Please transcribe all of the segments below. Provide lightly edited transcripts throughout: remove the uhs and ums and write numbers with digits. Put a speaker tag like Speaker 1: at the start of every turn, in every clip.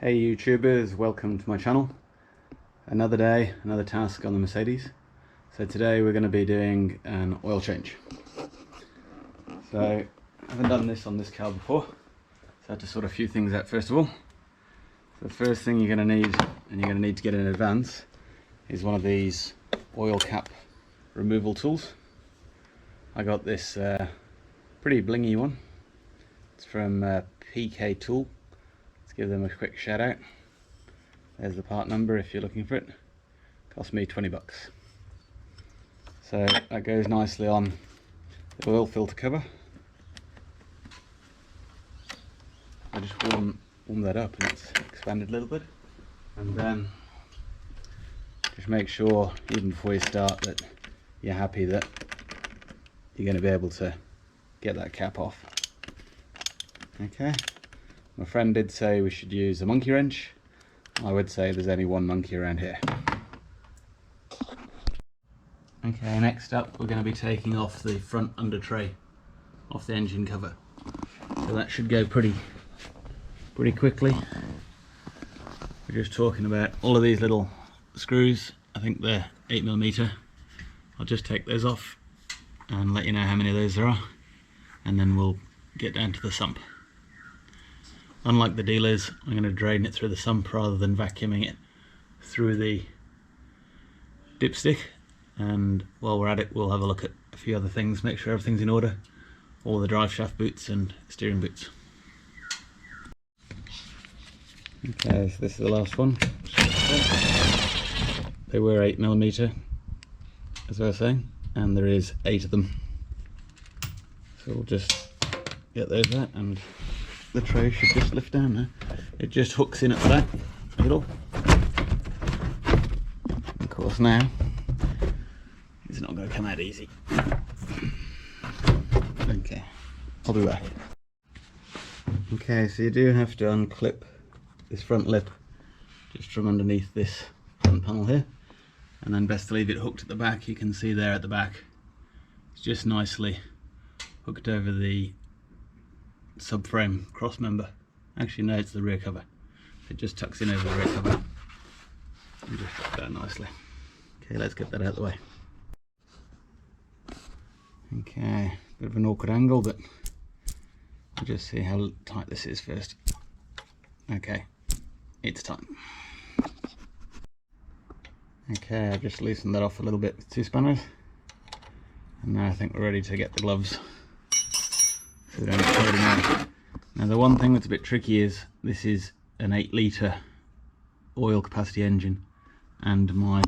Speaker 1: Hey YouTubers, welcome to my channel. Another day, another task on the Mercedes. So today we're going to be doing an oil change. So I haven't done this on this car before, so I had to sort a few things out first of all. So the first thing you're going to need, and you're going to need to get in advance, is one of these oil cap removal tools. I got this pretty blingy one. It's from PK Tool. Let's give them a quick shout out. There's the part number if you're looking for it. Cost me 20 bucks. So that goes nicely on the oil filter cover. I just warm that up and it's expanded a little bit. And then just make sure, even before you start, that you're happy that you're going to be able to get that cap off. Okay. My friend did say we should use a monkey wrench. I would say there's only one monkey around here. Okay, next up we're going to be taking off the front under tray off the engine cover. So that should go pretty quickly. We're just talking about all of these little screws. I think they're 8mm. I'll just take those off and let you know how many of those there are, and then we'll get down to the sump. Unlike the dealers, I'm going to drain it through the sump rather than vacuuming it through the dipstick. And while we're at it, we'll have a look at a few other things, make sure everything's in order, all the drive shaft boots and steering boots. Okay, so this is the last one. They were 8mm, as I was saying, and there is 8 of them. So we'll just get those out, and the tray should just lift down now. It just hooks in at the back, middle. Of course now, it's not going to come out easy. Okay, I'll be back. Okay, so you do have to unclip this front lip just from underneath this front panel here, and then best to leave it hooked at the back. You can see there at the back, it's just nicely hooked over the subframe cross member. Actually no, it's the rear cover. It just tucks in over the rear cover and just drop down nicely. Okay, let's get that out of the way. Okay, bit of an awkward angle, but we'll just see how tight this is first. Okay, it's tight. Okay, I've just loosened that off a little bit with 2 spanners, and now I think we're ready to get the gloves. So we don't get floating out. Now the one thing that's a bit tricky is this is an 8-litre oil capacity engine, and my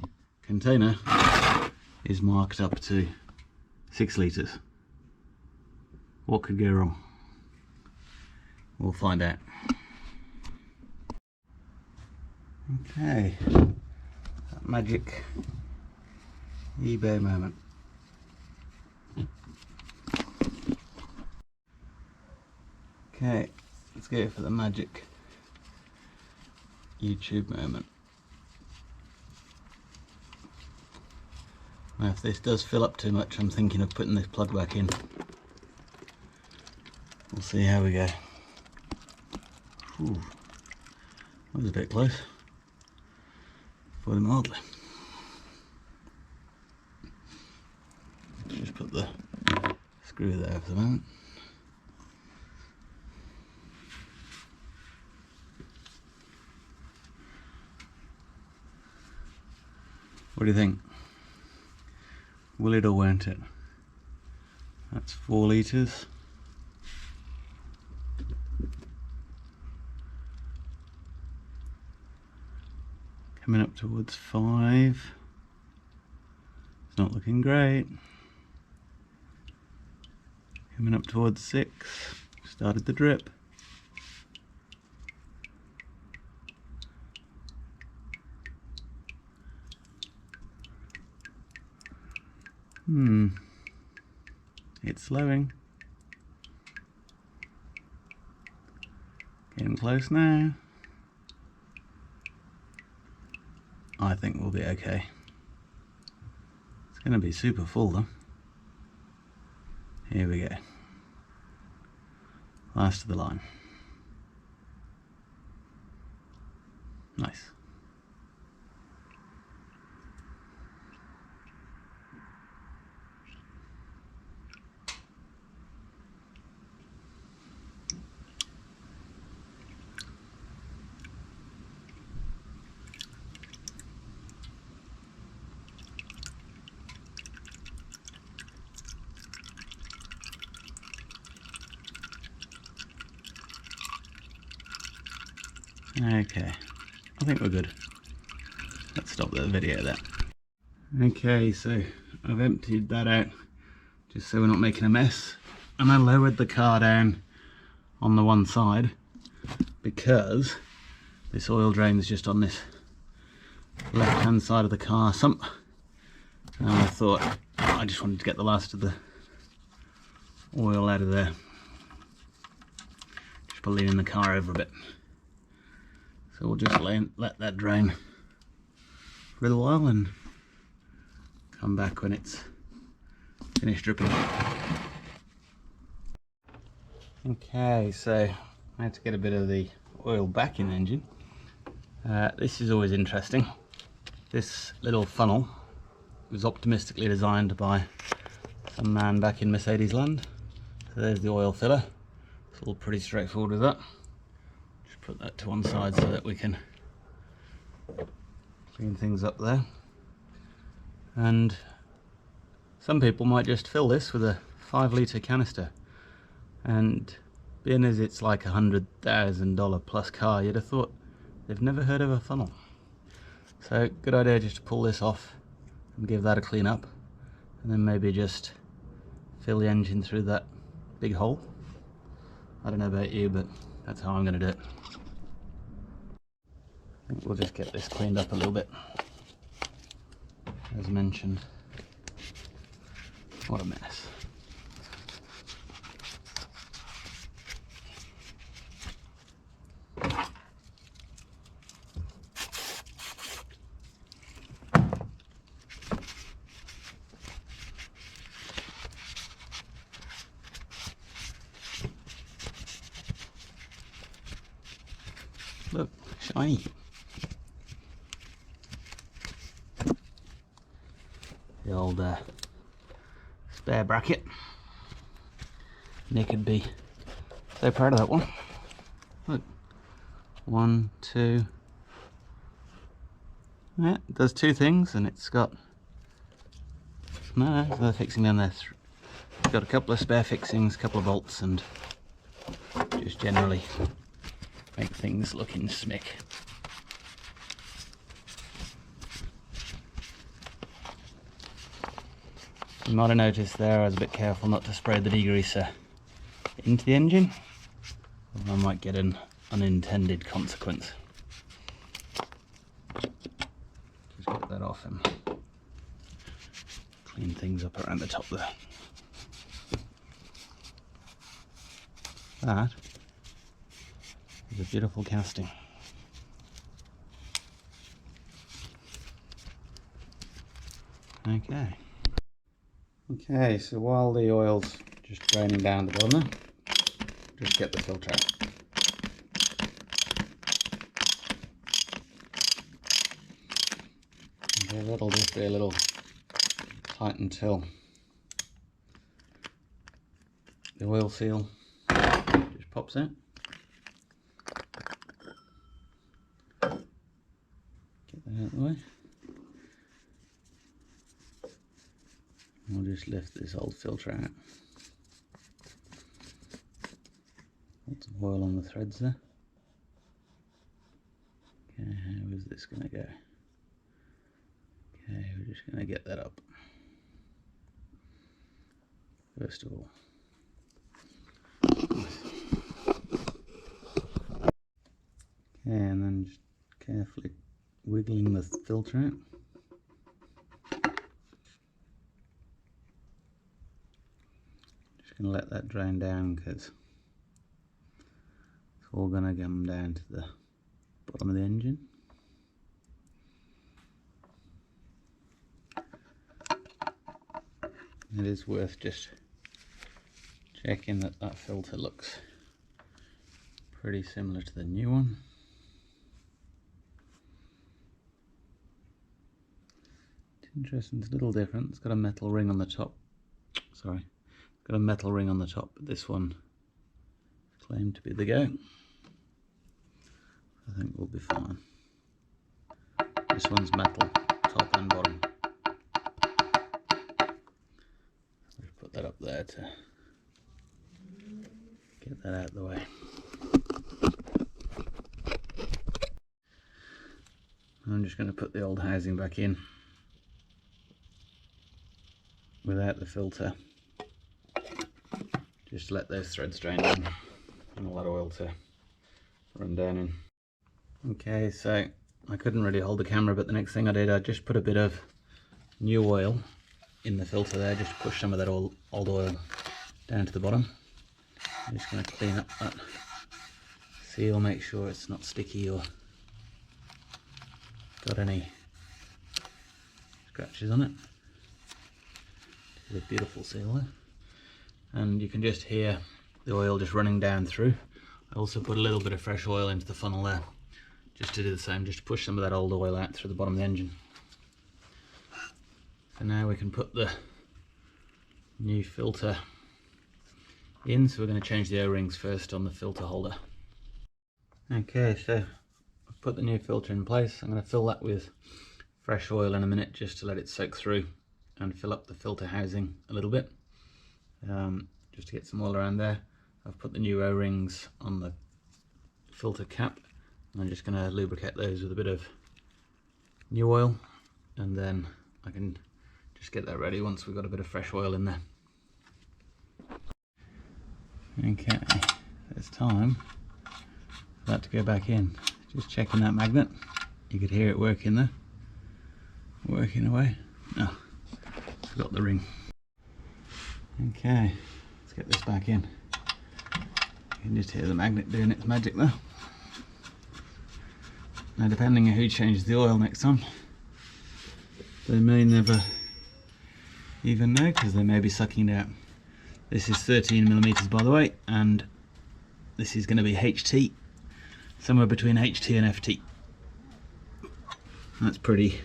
Speaker 1: container is marked up to 6 litres. What could go wrong? We'll find out. Okay, that magic eBay moment. Okay, let's go for the magic YouTube moment. Now if this does fill up too much, I'm thinking of putting this plug back in. We'll see how we go. Whew, that was a bit close. Put him mildly. Just put the screw there for the moment. What do you think? Will it or won't it? That's 4 litres. Coming up towards 5. It's not looking great. Coming up towards 6. Started the drip. It's slowing. Getting close now. I think we'll be okay. It's going to be super full though. Here we go. Last of the line. Nice. Okay, I think we're good. Let's stop the video there. Okay, so I've emptied that out just so we're not making a mess, and I lowered the car down on the one side because this oil drain is just on this left hand side of the car sump, and I thought I just wanted to get the last of the oil out of there just by leaning the car over a bit. So we'll just let that drain for a little while and come back when it's finished dripping. Okay, so I had to get a bit of the oil back in the engine. This is always interesting. This little funnel was optimistically designed by some man back in Mercedes land. So there's the oil filler. It's all pretty straightforward with that. Just put that to one side so that we can clean things up there. And some people might just fill this with a 5-litre canister, and being as it's like $100,000 plus car, you'd have thought they've never heard of a funnel. So good idea just to pull this off and give that a clean up, and then maybe just fill the engine through that big hole. I don't know about you, but that's how I'm going to do it. I think we'll just get this cleaned up a little bit. As mentioned, what a mess. Look, shiny. The old spare bracket. Nick would be so proud of that one. Look, 1, 2. Yeah, it does 2 things, and it's got no further fixing down there. It's got a couple of spare fixings, a couple of bolts, and just generally make things look in smick. You might have noticed there I was a bit careful not to spray the degreaser into the engine, or I might get an unintended consequence. Just get that off and clean things up around the top there. That is a beautiful casting. Okay, so while the oil's just draining down the bottom there, just get the filter out. Okay, that'll just be a little tight until the oil seal just pops out. Get that out of the way. We'll just lift this old filter out. Lots of oil on the threads there. Okay, how is this going to go? Okay, we're just going to get that up. First of all. Okay, and then just carefully wiggling the filter out. Going to let that drain down because it's all going to come down to the bottom of the engine. It is worth just checking that that filter looks pretty similar to the new one. interesting, it's a little different. It's got a metal ring on the top. Sorry, it's got a metal ring on the top, but this one claimed to be the go. I think we'll be fine. This one's metal, top and bottom. Just put that up there to get that out of the way. I'm just going to put the old housing back in without the filter, just to let those threads drain in and all that oil to run down in. Okay, so I couldn't really hold the camera, but the next thing I did, I just put a bit of new oil in the filter there, just push some of that old oil down to the bottom. I'm just going to clean up that seal, make sure it's not sticky or got any scratches on it. It's a beautiful seal there, and you can just hear the oil just running down through. I also put a little bit of fresh oil into the funnel there, just to do the same, just to push some of that old oil out through the bottom of the engine. So now we can put the new filter in, so we're going to change the O-rings first on the filter holder. Okay, so I've put the new filter in place. I'm going to fill that with fresh oil in a minute, just to let it soak through and fill up the filter housing a little bit, just to get some oil around there. I've put the new O-rings on the filter cap, and I'm just going to lubricate those with a bit of new oil, and then I can just get that ready once we've got a bit of fresh oil in there. Okay, it's time for that to go back in. Just checking that magnet. You could hear it working there, working away. Oh, forgot the ring. Okay, let's get this back in. You can just hear the magnet doing its magic there. Now, depending on who changes the oil next time, they may never even know, because they may be sucking it out. This is 13mm, by the way, and this is going to be HT, somewhere between HT and FT. That's pretty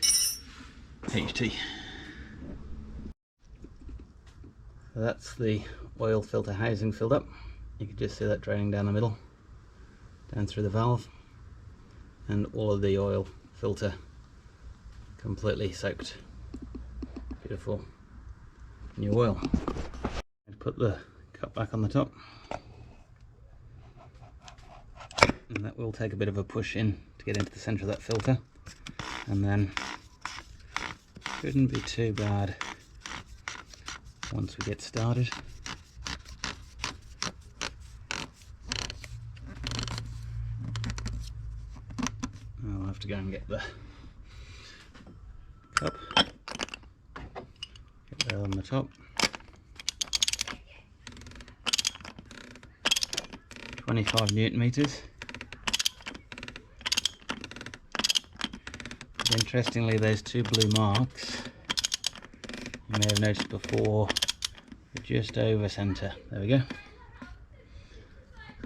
Speaker 1: HT. So that's the oil filter housing filled up. You can just see that draining down the middle, down through the valve, and all of the oil filter completely soaked. Beautiful new oil. Put the cup back on the top, and that will take a bit of a push in to get into the centre of that filter, and then shouldn't be too bad once we get started. I'll have to go and get the cup, get that on the top. 25 Newton meters. Interestingly, those two blue marks, you may have noticed before, are just over centre. There we go.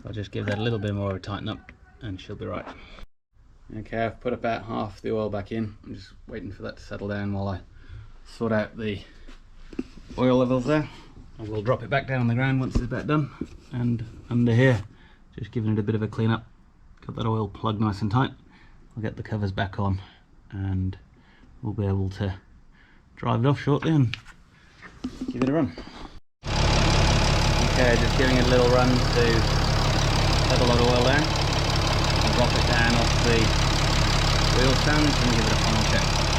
Speaker 1: I'll just give that a little bit more of a tighten up and she'll be right. Okay, I've put about half the oil back in. I'm just waiting for that to settle down while I sort out the oil levels there. I will drop it back down on the ground once it's about done. And under here, just giving it a bit of a clean up. Got that oil plugged nice and tight. I'll get the covers back on and we'll be able to drive it off shortly and give it a run. Okay, just giving it a little run to let a lot of oil down. I'll drop it down off the wheel stand and give it a final check.